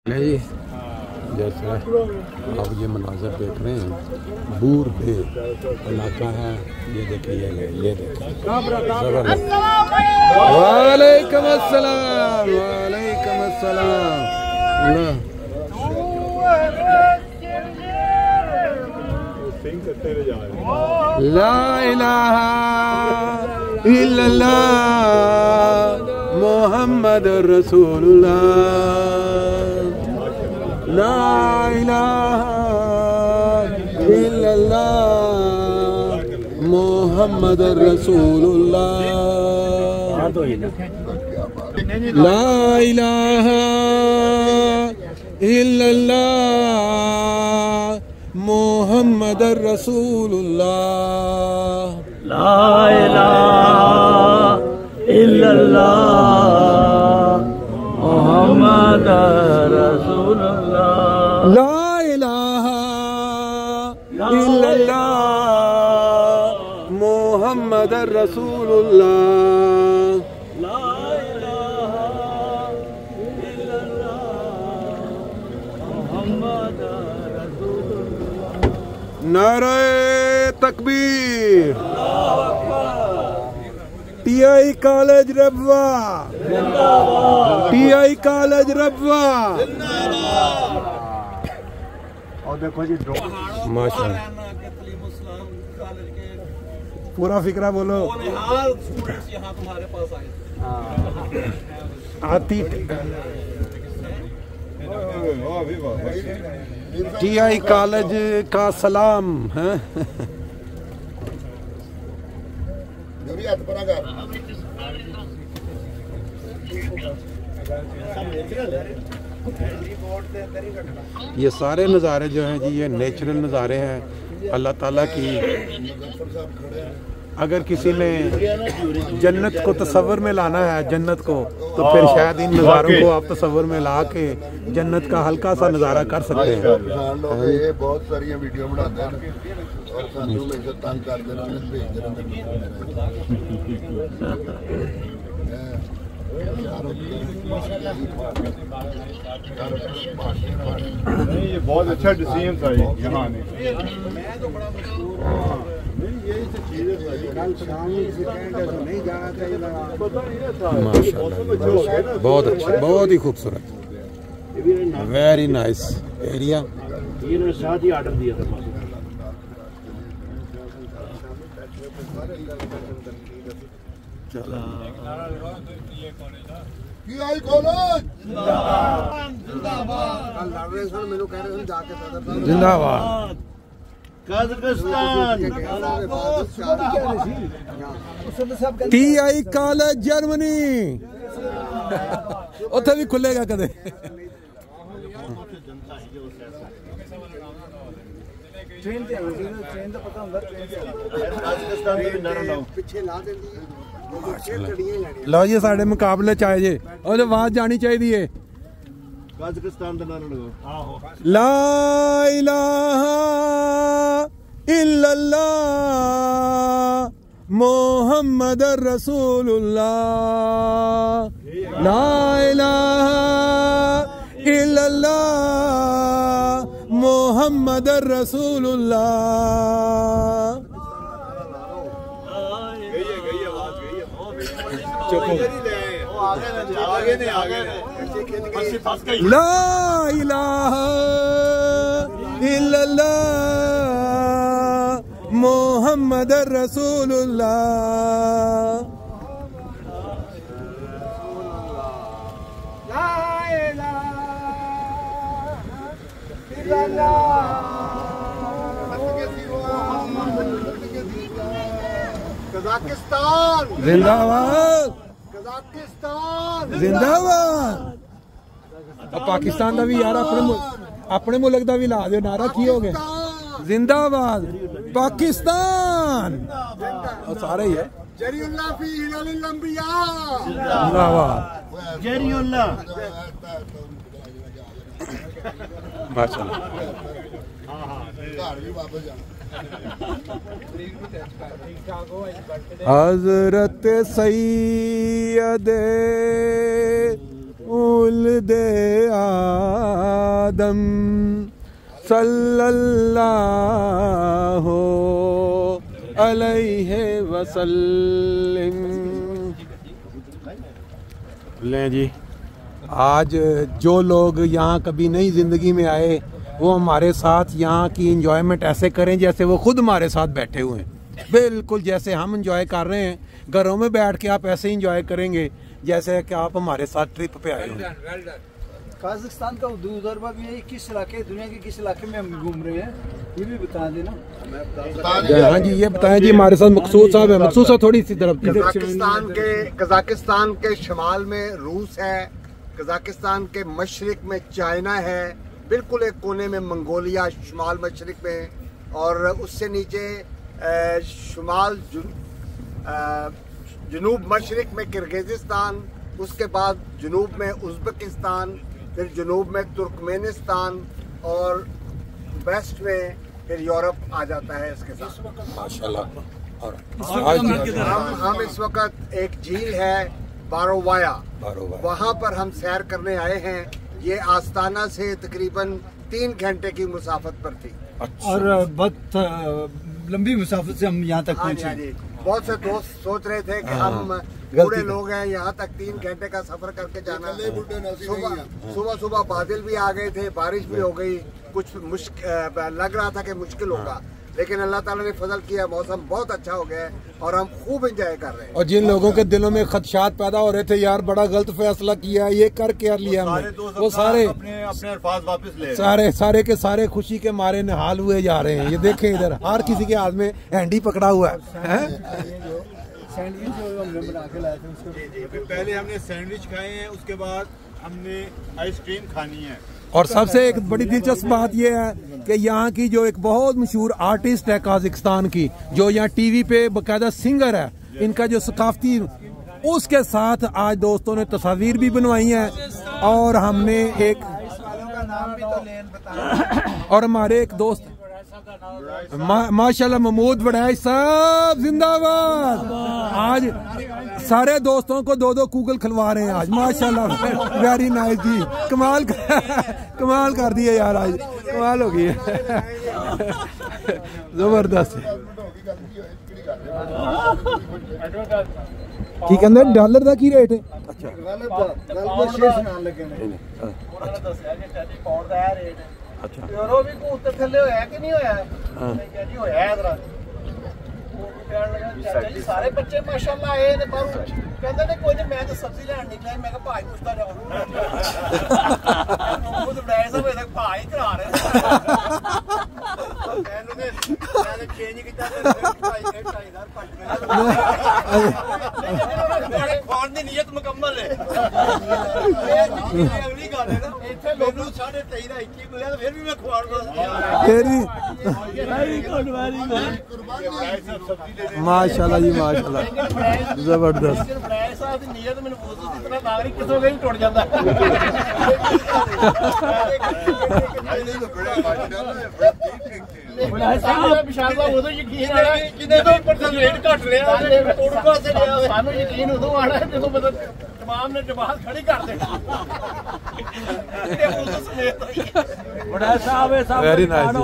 नहीं, जैसा आप ये मनाजर देख रहे हैं, बूर बे इलाका है। ये देखिए, ये देखिए, जबरदस्त। वालेकुम अस्सलाम, वालेकुम अस्सलाम। ला इलाहा इल्लल्लाह मोहम्मद रसूलुल्लाह। ला इलाहा इल्लल्लाह मोहम्मद रसूलुल्लाह। ला इलाहा इल्लल्लाह मोहम्मद रसूलुल्लाह। ला इलाहा इल्लल्लाह मोहम्मद रसूलुल्लाह। ला इलाहा इल्लल्लाह मोहम्मद रसूलुल्लाह। ला इलाहा इल्लल्लाह मोहम्मद रसूलुल्लाह। नारे तकबीर। TI college Rabwah, TI college Rabwah. और देखो जी माशाअल्लाह, पूरा फिक्रा बोलो। तुम्हारे पास आती टीआई कॉलेज का सलाम है। ये सारे नज़ारे जो हैं जी, ये नेचुरल नज़ारे हैं अल्लाह ताला की। अगर किसी ने जन्नत को तसव्वुर में लाना है, जन्नत को, तो फिर शायद इन नज़ारों को आप तसव्वुर में ला के जन्नत का हल्का सा नज़ारा कर सकते हैं। ये बहुत सारी वीडियो बनाते हैं और सानू में से तंग कर देना, भेज ये बहुत अच्छा डिसीजन था यहाँ आने। माशाल्लाह, बहुत अच्छा, बहुत ही खूबसूरत, वेरी नाइस एरिया। इन्होंने साथ ही ऑर्डर दिया था। जिंदाबाद। कजाकिस्तान टीआई कॉलेज जर्मनी उत्थे भी खुलेगा कदे। लो जी, साढ़े मुकाबले च आए जे और आवाज जानी चाहिए। कजाकिस्तान का नारा लगाओ। ला इलाहा इल्लल्लाह मोहम्मद रसूलुल्लाह। ला इलाहा इल्लल्लाह मोहम्मद रसूलुल्लाह। ला इलाहा इल्लल्लाह मोहम्मद रसूलुल्लाह। ला इलाहा इल्लल्लाह। कजाकिस्तान जिंदाबाद, कजाकिस्तान जिंदाबाद। पाकिस्तान का भी यार अपने मुल्क का भी ला दो नारा, की हो गया। जिंदाबाद पाकिस्तान, सारे ही है। जरीउल्लाह फी हिलालिल अंबिया। जिंदाबाद। जरीउल्लाह। माशाअल्लाह। घर भी वापस जाना। हज़रत सैयद उल दे आदम सल्लल्लाहु अलैहि वसल्लम। लें जी, आज जो लोग यहाँ कभी नई ज़िंदगी में आए वो हमारे साथ यहाँ की इंजॉयमेंट ऐसे करें जैसे वो खुद हमारे साथ बैठे हुए हैं। बिल्कुल जैसे हम इंजॉय कर रहे हैं, घरों में बैठ के आप ऐसे इंजॉय करेंगे जैसे कि आप हमारे साथ ट्रिप पे आए हुए हैं। काज़ाकिस्तान का तजुर्बा भी है, किस इलाके दुनिया के किस इलाके में हम घूम रहे हैं ये भी बता देना। हाँ जी, ये बताएं जी, हमारे साथ मकसूद साहब है। मकसूद साहब थोड़ी सी तरफ। कजाकिस्तान के शुमाल में रूस है, कजाकिस्तान के मशरिक में चाइना है, बिल्कुल एक कोने में मंगोलिया शुमाल मशरिक में, और उससे नीचे शुमाल जनूब मशरिक में किर्गिज़िस्तान, उसके बाद जनूब में उज़्बेकिस्तान, फिर जनूब में तुर्कमेनिस्तान, और वेस्ट में फिर यूरोप आ जाता है इसके साथ माशाल्लाह। और हम इस वक्त एक झील है बारोवाया, वहाँ पर हम सैर करने आए हैं। ये आस्ताना से तकरीबन 3 घंटे की मुसाफत पर थी। और बहुत लंबी मुसाफत से हम यहाँ तक पहुँचे। बहुत से दोस्त सोच रहे थे कि हम बूढ़े लोग हैं, यहाँ तक 3 घंटे का सफर करके जाना। सुबह बादल भी आ गए थे, बारिश भी हो गई, कुछ मुश्किल लग रहा था कि मुश्किल होगा, लेकिन अल्लाह ताला ने फजल किया, मौसम बहुत अच्छा हो गया है और हम खूब एंजॉय कर रहे हैं। और जिन लोगों के दिलों में खदशात पैदा हो रहे थे, यार बड़ा गलत फैसला किया, ये कर क्या लिया हमने, वो सारे अल्फाज वापस ले सारे के सारे खुशी के मारे निहाल हुए जा रहे हैं। ये देखें इधर, हर किसी के हाथ में हैंडी पकड़ा हुआ है। सैंडविच हमने बना के लाए थे, उसके पहले हमने सैंडविच खाए हैं, उसके बाद हमने आइसक्रीम खानी है। और सबसे एक बड़ी दिलचस्प बात यह है कि यहाँ की जो एक बहुत मशहूर आर्टिस्ट है काज़ाकिस्तान की, जो यहाँ टीवी पे बकायदा सिंगर है, इनका जो सकाफती, उसके साथ आज दोस्तों ने तस्वीर भी बनवाई है। और हमने एक और हमारे एक दोस्त माशाल्लाह महमूद बड़ाई साहब जिंदाबाद, आज सारे दोस्तों को 2-2 गूगल खिलवा रहे हैं आज। माशाल्लाह, वेरी नाइस जी, कमाल कर दिए यार, आज कमाल हो गई है, जबरदस्त। की कहते डॉलर का की रेट है? अच्छा, अच्छा यूरो भी को उत्ते थल्ले होया कि नहीं होया? मैं कह जी होया इधर। वो कहने लगा चाचा जी सारे बच्चे माशाल्लाह आए ने, पर कहंदे ने कोई नहीं, मैं तो सब्जी लेने निकला, मैं कहा भाई पूछता जाओ। वो तो बड़े सब तक भाई करा रहे। मैंने चेंज किया भाई के टाइगर पट में। खान दी नीयत मुकम्मल है। ये अगली गल है ना, इत्थे लोगों 23.5 ਦਾ 21 ਮਿਲਿਆ, ਫਿਰ ਵੀ ਮੈਂ ਖਵਾਉਂਦਾ। माशाल्लाह जी, माशाल्लाह, जबरदस्त। साहब की नीयत मैंने बहुत इतना नागरिक किसो गई टूट जाता है। उदो यकीन आना रेट घट लिया, सानू यकीन उदो आना जो तमाम ने जमात खड़ी कर देना। Very nice.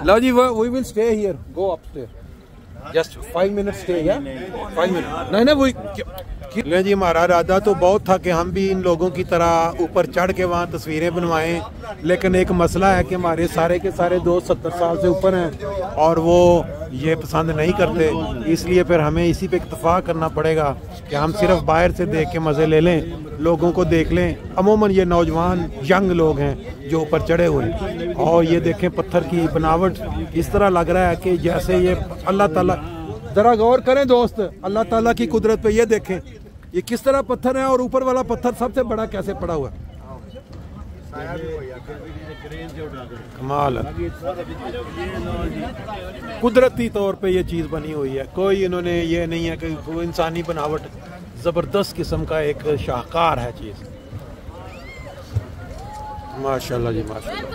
Low ji, we will stay here. Go upstairs. Just 5 minutes stay, yeah? 5 minutes. नहीं वही ले जी, हमारा इरादा तो बहुत था कि हम भी इन लोगों की तरह ऊपर चढ़ के वहाँ तस्वीरें बनवाएं, लेकिन एक मसला है कि हमारे सारे के सारे दोस्त 70 साल से ऊपर हैं और वो ये पसंद नहीं करते, इसलिए फिर हमें इसी पे इत्तेफाक करना पड़ेगा कि हम सिर्फ बाहर से देख के मज़े ले लें, लोगों को देख लें। अमूमन ये नौजवान यंग लोग हैं जो ऊपर चढ़े हुए, और ये देखें पत्थर की बनावट इस तरह लग रहा है कि जैसे ये अल्लाह ताला, जरा गौर करें दोस्त, अल्लाह ताला की कुदरत पे ये देखें ये किस तरह पत्थर है, और ऊपर वाला पत्थर सबसे बड़ा कैसे पड़ा हुआ है। कमाल है, कुदरती तौर पे ये चीज़ बनी हुई है, कोई इन्होंने ये नहीं है कि कोई इंसानी बनावट, ज़बरदस्त किस्म का एक शाहकार है चीज़। माशाल्लाह जी, माशाल्लाह।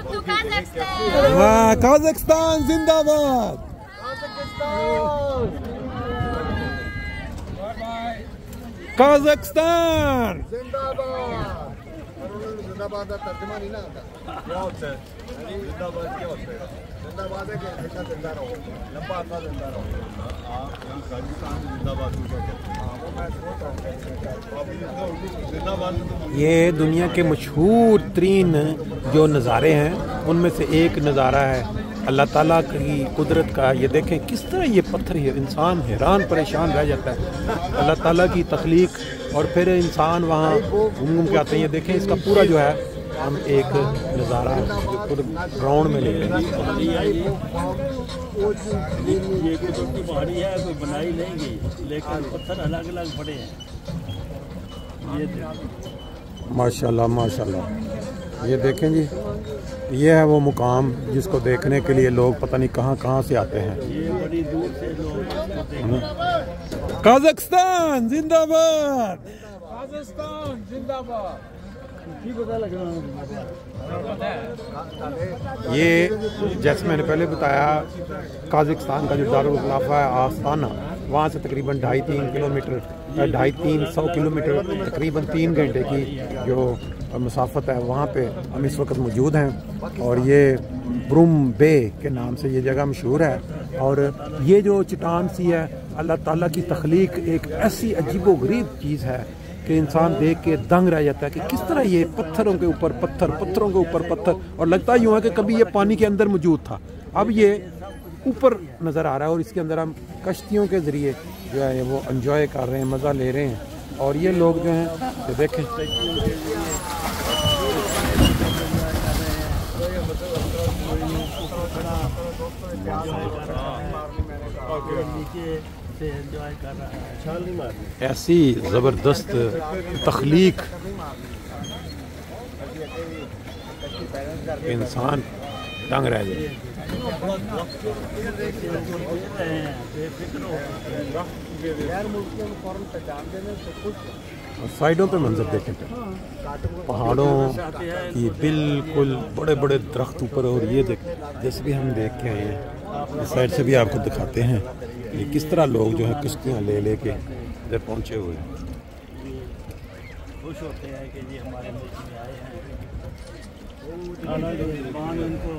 वाह, काज़ाकिस्तान जिंदाबाद। काज़ाकिस्तान जिंदाबाद। जिंदाबाद का तर्जमा नहीं ना आता। क्या होता है जिंदाबाद? क्या होता है? जिंदाबाद है कि हमेशा जिंदा रहो, लंबा अर्सा जिंदा रहो। पाकिस्तान जिंदाबाद जिंदाबाद। ये दुनिया के मशहूर तरीन जो नज़ारे हैं उनमें से एक नज़ारा है अल्लाह ताला की कुदरत का। ये देखें किस तरह ये पत्थर है, इंसान हैरान परेशान रह जाता है अल्लाह ताला की तख्लीक। और फिर इंसान वहाँ घूम घूम के आते हैं। ये देखें इसका पूरा जो है हम एक नज़ारा खुद ग्राउंड में ले रहे हैं। ये कोई छोटी पहाड़ी है, कोई बनाई नहीं गई, लेकिन पत्थर अलग अलग पड़े हैं। ये माशाल्लाह माशाल्लाह। ये देखें जी, ये है वो मुकाम जिसको देखने के लिए लोग पता नहीं कहाँ कहाँ से आते हैं। ये बड़ी दूर से लोग कजाकिस्तान जिंदाबाद। काज़ाकिस्तान जिंदाबाद। की पता लग रहा है। ये जैसे मैंने पहले बताया कजाकिस्तान का जो दारुल खिलाफा है आस्ताना, वहाँ से तकरीबन 2.5-3 किलोमीटर 250-300 किलोमीटर तकरीबन 3 घंटे की जो मसाफत है वहाँ पे हम इस वक्त मौजूद हैं। और ये ब्रूम बे के नाम से ये जगह मशहूर है। और ये जो चट्टान सी है अल्लाह ताला की तख्लीक एक ऐसी अजीबोगरीब चीज़ है कि इंसान देख के दंग रह जाता है कि किस तरह ये पत्थरों के ऊपर पत्थर, पत्थरों के ऊपर पत्थर। और लगता यूँ है कि कभी ये पानी के अंदर मौजूद था, अब ये ऊपर नज़र आ रहा है। और इसके अंदर हम कश्तियों के ज़रिए जो है वो एंजॉय कर रहे हैं, मज़ा ले रहे हैं। और ये लोग जो हैं ये देखें नीचे से एंजॉय कर रहा है, छाल नहीं मारनी। ऐसी ज़बरदस्त तख्लीक इंसान दंग रह जाए। साइडों पे मंजर देखें, पहाड़ों की बिल्कुल बड़े बड़े दरख्त ऊपर। और ये देख जैसे भी हम देख के आए हैं इस साइड से भी आपको दिखाते हैं कि किस तरह लोग जो है किश्तियाँ ले लेके इधर पहुँचे हुए हैं। खुश होते हैं कि ये हमारे मुल्क में आए हैं। हालांकि इनको